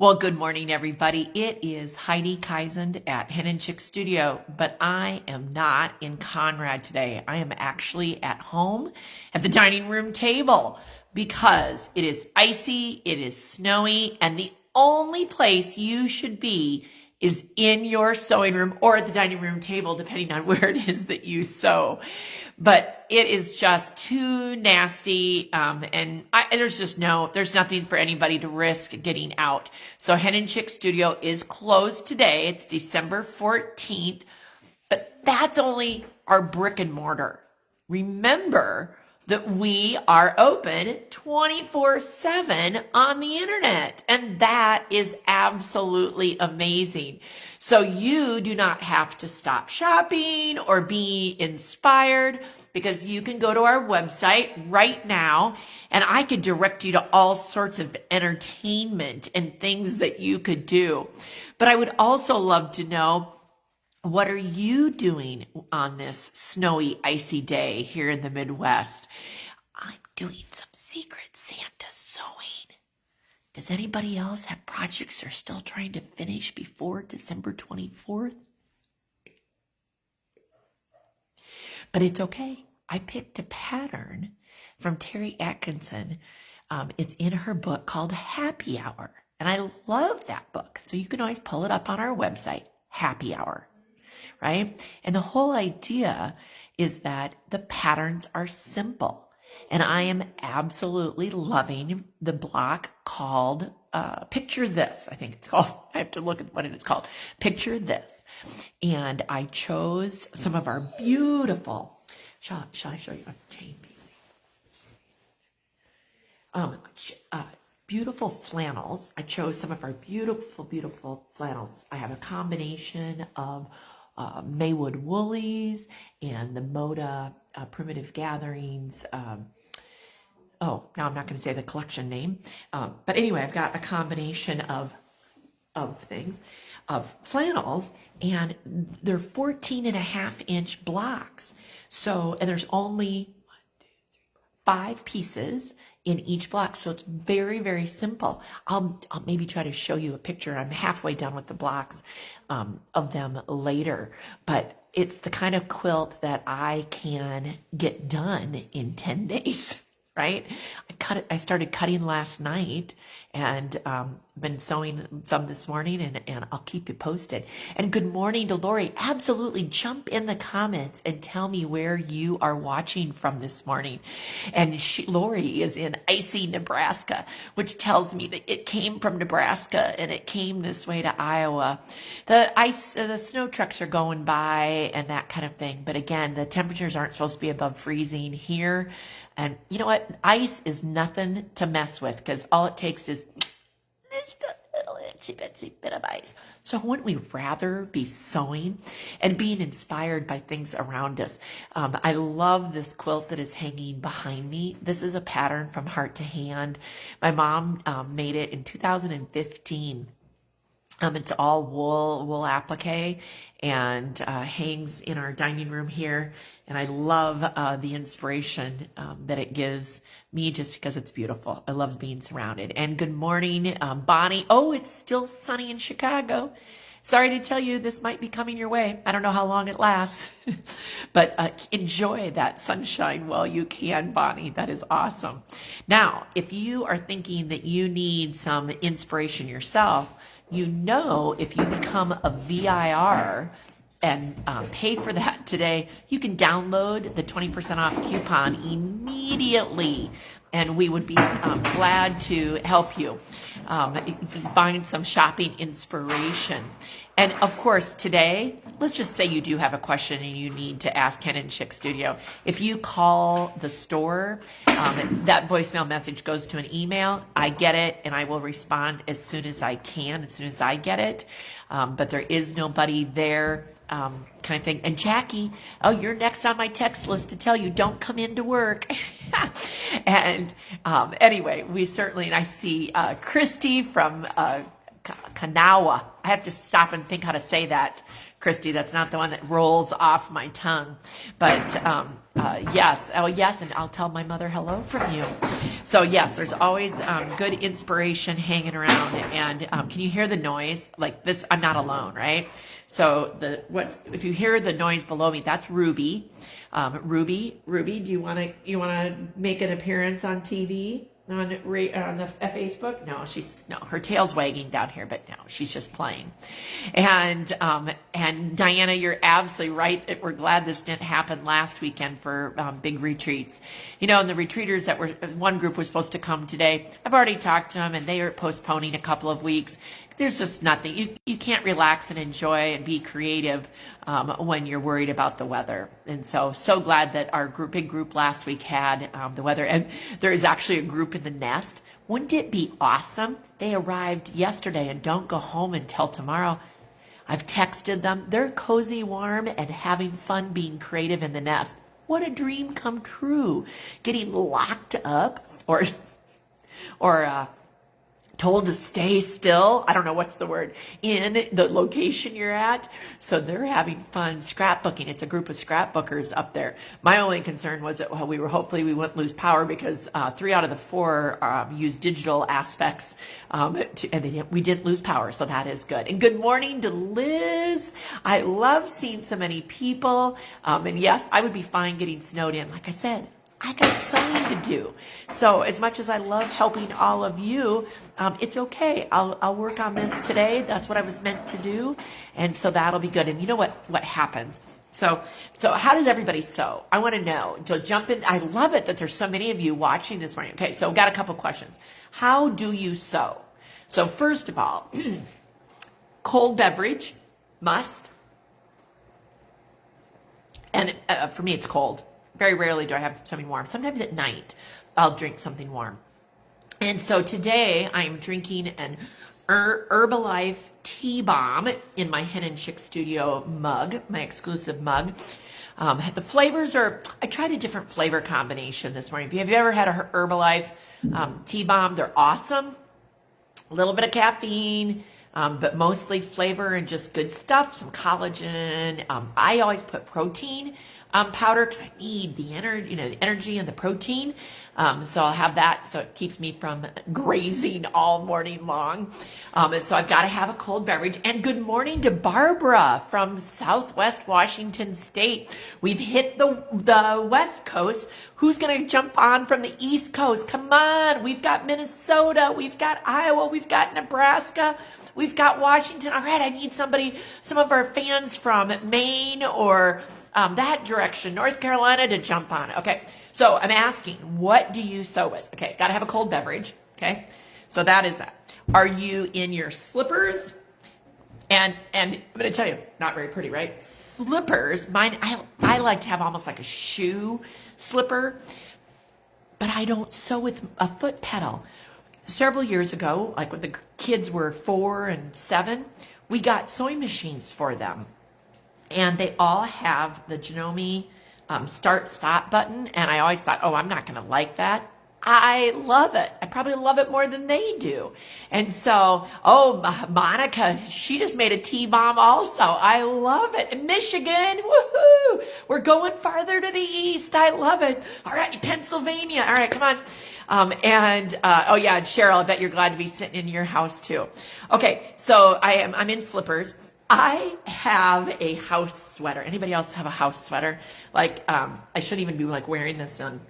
Well, good morning, everybody. It is Heidi Kaisend at Hen Chicks Studio, but I am not in Conrad today. I am actually at home at the dining room table because it is icy, it is snowy, and the only place you should be is in your sewing room or at the dining room table, depending on where it is that you sew. But it is just too nasty, and there's nothing for anybody to risk getting out. So Hen Chicks Studio is closed today. It's December 14th, but that's only our brick and mortar. Remember that we are open 24/7 on the internet, and that is absolutely amazing. So you do not have to stop shopping or be inspired, because you can go to our website right now and I could direct you to all sorts of entertainment and things that you could do. But I would also love to know, what are you doing on this snowy, icy day here in the Midwest? I'm doing some secret Santa sewing. Does anybody else have projects they're still trying to finish before December 24th? But it's okay. I picked a pattern from Terry Atkinson. It's in her book called Happy Hour. And I love that book. So you can always pull it up on our website, Happy Hour. Right? And the whole idea is that the patterns are simple. And I am absolutely loving the block called Picture This. I think it's called. I have to look at what it is called. Picture This. And I chose some of our beautiful, shall I show you a chain piece? Beautiful flannels. I chose some of our beautiful flannels. I have a combination of Maywood Woolies and the Moda Primitive Gatherings. Now I'm not going to say the collection name. But anyway, I've got a combination of things, of flannels, and they're 14.5-inch blocks. So, and there's only 5 pieces in each block. So it's very, very simple. I'll maybe try to show you a picture. I'm halfway done with the blocks of them later, but it's the kind of quilt that I can get done in 10 days, right? I started cutting last night and been sewing some this morning, and I'll keep you posted. And good morning to Lori. Absolutely jump in the comments and tell me where you are watching from this morning. And Lori is in icy Nebraska, which tells me that it came from Nebraska and it came this way to Iowa. The snow trucks are going by and that kind of thing. But again, the temperatures aren't supposed to be above freezing here. And you know what? Ice is nothing to mess with, because all it takes is just a little itsy bitsy bit of ice. So wouldn't we rather be sewing and being inspired by things around us? I love this quilt that is hanging behind me. This is a pattern from Heart to Hand. My mom made it in 2015. It's all wool applique, and hangs in our dining room here. And I love the inspiration that it gives me, just because it's beautiful. I love being surrounded. And good morning, Bonnie. Oh, it's still sunny in Chicago. Sorry to tell you, this might be coming your way. I don't know how long it lasts, but enjoy that sunshine while you can, Bonnie. That is awesome. Now, if you are thinking that you need some inspiration yourself, you know, if you become a VIR and pay for that today, you can download the 20% off coupon immediately, and we would be glad to help you. You can find some shopping inspiration. And of course, today, let's just say you do have a question and you need to ask Hen Chicks Studio. If you call the store, that voicemail message goes to an email. I get it, and I will respond as soon as I can, as soon as I get it. But there is nobody there, kind of thing. And Jackie, oh, you're next on my text list to tell you, don't come into work. And anyway, and I see Christy from Kanawha. I have to stop and think how to say that, Christy. That's not the one that rolls off my tongue. But Yes. Oh, yes. And I'll tell my mother hello from you. So yes, there's always good inspiration hanging around. And can you hear the noise? Like this, I'm not alone, right? So if you hear the noise below me, that's Ruby. Ruby, do you want to make an appearance on TV? On the Facebook? No, her tail's wagging down here, but no, she's just playing. And Diana, you're absolutely right that we're glad this didn't happen last weekend for big retreats. And the retreaters one group was supposed to come today. I've already talked to them and they are postponing a couple of weeks. There's just nothing. You can't relax and enjoy and be creative when you're worried about the weather. And so glad that our big group last week had the weather. And there is actually a group in the nest. Wouldn't it be awesome? They arrived yesterday and don't go home until tomorrow. I've texted them. They're cozy, warm, and having fun being creative in the nest. What a dream come true. Getting locked up or told to stay still. I don't know what's the word, in the location you're at. So they're having fun scrapbooking. It's a group of scrapbookers up there. My only concern was that hopefully we wouldn't lose power because 3 out of the 4 use digital aspects, we didn't lose power. So that is good. And good morning to Liz. I love seeing so many people. And yes, I would be fine getting snowed in. Like I said, I got sewing to do. So as much as I love helping all of you, it's okay. I'll work on this today. That's what I was meant to do. And so that'll be good. And you know what happens? So how does everybody sew? I want to know. So jump in. I love it that there's so many of you watching this morning. Okay, so I've got a couple questions. How do you sew? So first of all, cold beverage, must. And for me, it's cold. Very rarely do I have something warm. Sometimes at night, I'll drink something warm. And so today, I'm drinking an Herbalife Tea Bomb in my Hen Chicks Studio mug, my exclusive mug. The flavors I tried a different flavor combination this morning. Have you ever had a Herbalife Tea Bomb? They're awesome. A little bit of caffeine, but mostly flavor and just good stuff, some collagen. I always put protein powder because I need the energy and the protein. So I'll have that so it keeps me from grazing all morning long. And so I've got to have a cold beverage. And good morning to Barbara from Southwest Washington State. We've hit the West Coast. Who's going to jump on from the East Coast? Come on. We've got Minnesota. We've got Iowa. We've got Nebraska. We've got Washington. All right. I need some of our fans from Maine or that direction, North Carolina, to jump on. Okay, so I'm asking, what do you sew with? Okay, got to have a cold beverage. Okay, so that is that. Are you in your slippers? And I'm going to tell you, not very pretty, right? Slippers, mine, I like to have almost like a shoe slipper, but I don't sew with a foot pedal. Several years ago, like when the kids were 4 and 7, we got sewing machines for them. And they all have the Janome start-stop button. And I always thought, I'm not going to like that. I love it. I probably love it more than they do. And so, Monica, she just made a T-bomb also. I love it. In Michigan, woohoo! We're going farther to the east. I love it. All right, Pennsylvania. All right, come on. And Cheryl, I bet you're glad to be sitting in your house too. Okay, so I'm in slippers. I have a house sweater. Anybody else have a house sweater? Like, I shouldn't even be like wearing this on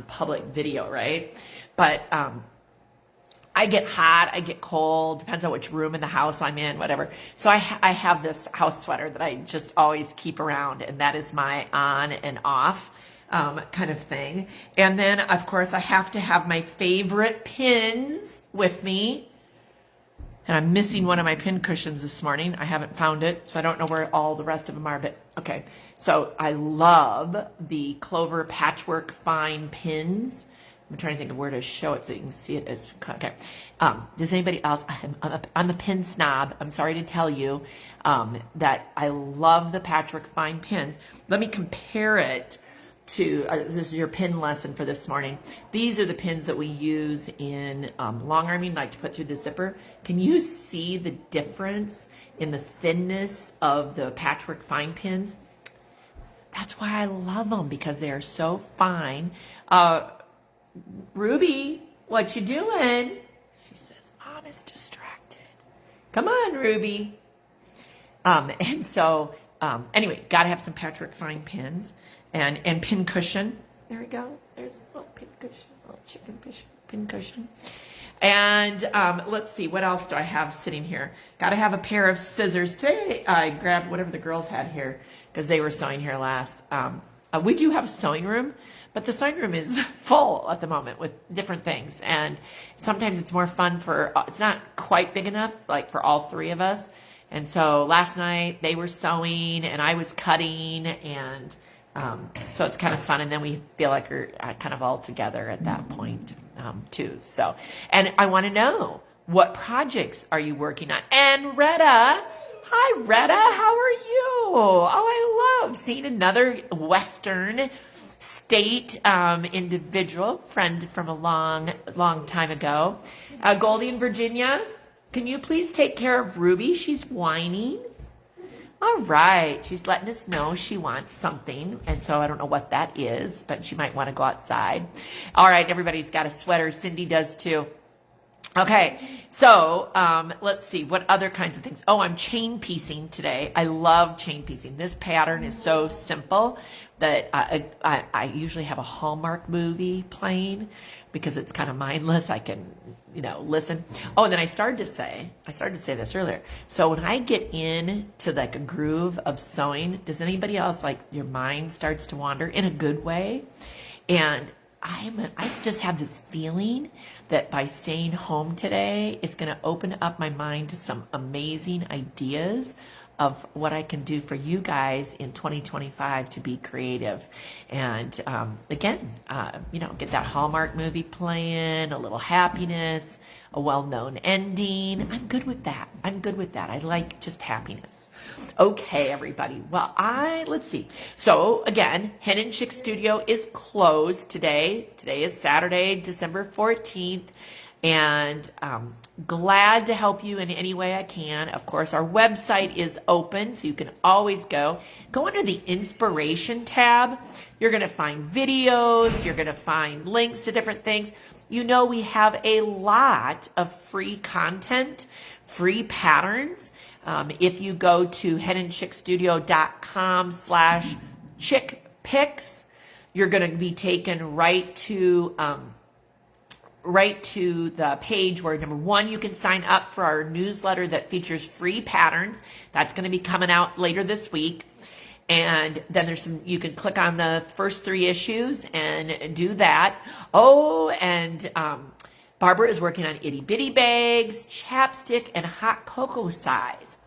public video, right? But I get hot, I get cold, depends on which room in the house I'm in, whatever. So I have this house sweater that I just always keep around, and that is my on and off kind of thing. And then, of course, I have to have my favorite pins with me. And I'm missing one of my pin cushions this morning. I haven't found it, so I don't know where all the rest of them are, but okay. So I love the Clover Patchwork Fine Pins. I'm trying to think of where to show it so you can see it as, okay. Does anybody else, I'm a pin snob. I'm sorry to tell you that I love the Patchwork Fine Pins. Let me compare it to, this is your pin lesson for this morning. These are the pins that we use in long arming, like to put through the zipper. Can you see the difference in the thinness of the Patchwork Fine Pins? That's why I love them, because they are so fine. Ruby, what you doing? She says, Mom is distracted. Come on, Ruby. And so, anyway, got to have some Patrick Fine pins and pin cushion. There we go. There's a little pin cushion, little chicken pin cushion. And let's see, what else do I have sitting here? Got to have a pair of scissors. Today I grabbed whatever the girls had here because they were sewing here last. We do have a sewing room, but the sewing room is full at the moment with different things. And sometimes it's more fun for, it's not quite big enough like for all three of us. And so last night they were sewing and I was cutting, and so it's kind of fun. And then we feel like we're kind of all together at that point too. So, and I want to know, what projects are you working on? And Retta, hi Retta, how are you? Oh, I love seeing another Western state individual, friend from a long time ago. Goldie in Virginia, can you please take care of Ruby? She's whining. All right, she's letting us know she wants something, and so I don't know what that is, but she might want to go outside. All right, everybody's got a sweater. Cindy does too. Okay, so let's see, what other kinds of things? Oh, I'm chain piecing today. I love chain piecing. This pattern is so simple that I usually have a Hallmark movie playing because it's kind of mindless. I can, listen. Oh, and then I started to say this earlier. So when I get into like a groove of sewing, does anybody else, like, your mind starts to wander in a good way? And I just have this feeling that by staying home today, it's going to open up my mind to some amazing ideas of what I can do for you guys in 2025 to be creative. And again, get that Hallmark movie playing, a little happiness, a well-known ending. I'm good with that. I like just happiness. Okay, everybody. Well, let's see. So again, Hen Chicks Studio is closed today. Today is Saturday, December 14th. And glad to help you in any way I can. Of course, our website is open, so you can always go under the inspiration tab. You're going to find videos. You're going to find links to different things. We have a lot of free content, free patterns. If you go to henandchickstudio.com/chickpics, you're going to be taken right to the page where, number one, you can sign up for our newsletter that features free patterns. That's going to be coming out later this week. And then you can click on the first 3 issues and do that. Oh, and Barbara is working on itty bitty bags, chapstick, and hot cocoa size.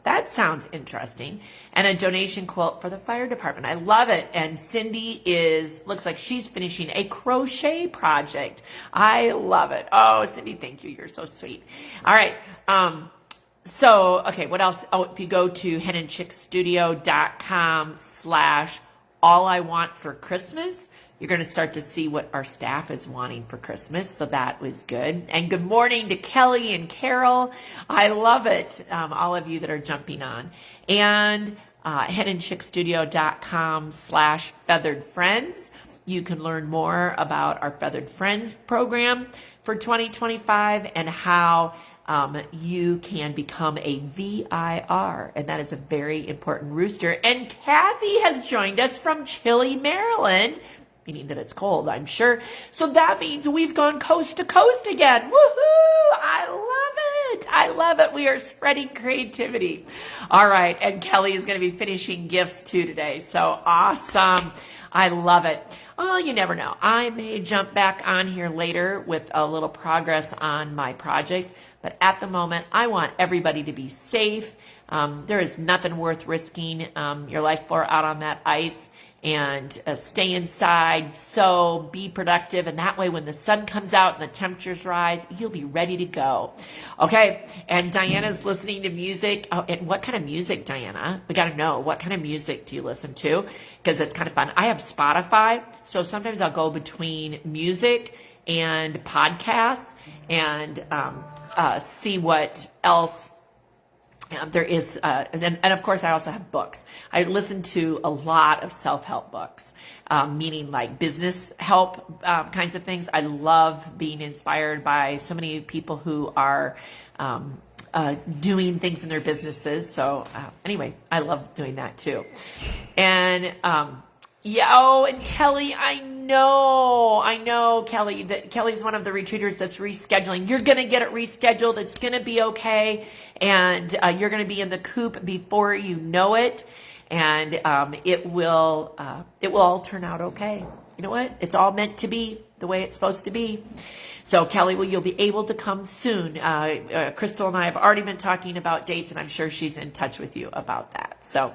That sounds interesting. And a donation quilt for the fire department. I love it. And Cindy looks like she's finishing a crochet project. I love it. Oh, Cindy, thank you. You're so sweet. All right. Okay, what else? Oh, if you go to henandchickstudio.com/alliwantforchristmas, you're going to start to see what our staff is wanting for Christmas. So that was good. And good morning to Kelly and Carol. I love it. All of you that are jumping on. And henandchickstudio.com/featheredfriends. You can learn more about our Feathered Friends program for 2025 and how you can become a VIR. And that is a very important rooster. And Kathy has joined us from Chile, Maryland, meaning that it's cold, I'm sure. So that means we've gone coast to coast again. Woohoo! I love it. We are spreading creativity. All right. And Kelly is going to be finishing gifts too today. So awesome. I love it. Oh, you never know. I may jump back on here later with a little progress on my project. But at the moment, I want everybody to be safe. There is nothing worth risking your life for out on that ice. And stay inside, so be productive. And that way, when the sun comes out and the temperatures rise, you'll be ready to go. Okay, and Diana's listening to music. Oh, and what kind of music, Diana? We got to know, what kind of music do you listen to? Because it's kind of fun. I have Spotify, so sometimes I'll go between music and podcasts and see what else There is, and of course I also have books. I listen to a lot of self-help books, meaning like business help kinds of things. I love being inspired by so many people who are doing things in their businesses. So anyway, I love doing that too. And yeah, oh, and Kelly, I know, Kelly, that Kelly's one of the retreaters that's rescheduling. You're going to get it rescheduled. It's going to be okay. And you're going to be in the coop before you know it. And it will all turn out okay. You know what? It's all meant to be the way it's supposed to be. So Kelly, you'll be able to come soon. Crystal and I have already been talking about dates, and I'm sure she's in touch with you about that. So,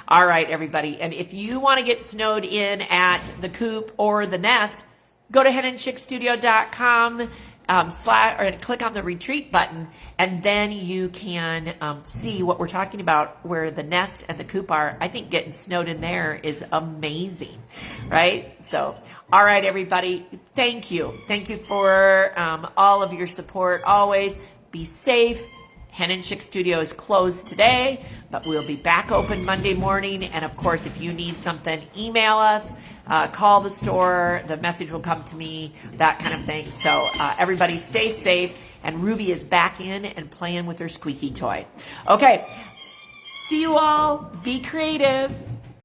all right, everybody. And if you want to get snowed in at the coop or the nest, go to henandchicksstudio.com or click on the retreat button, and then you can see what we're talking about, where the nest and the coop are. I think getting snowed in there is amazing, right? So, all right, everybody, thank you. Thank you for all of your support. Always be safe. Hen and Chick Studio is closed today, but we'll be back open Monday morning. And of course, if you need something, email us, call the store, the message will come to me, that kind of thing. So everybody stay safe. And Ruby is back in and playing with her squeaky toy. Okay, see you all. Be creative.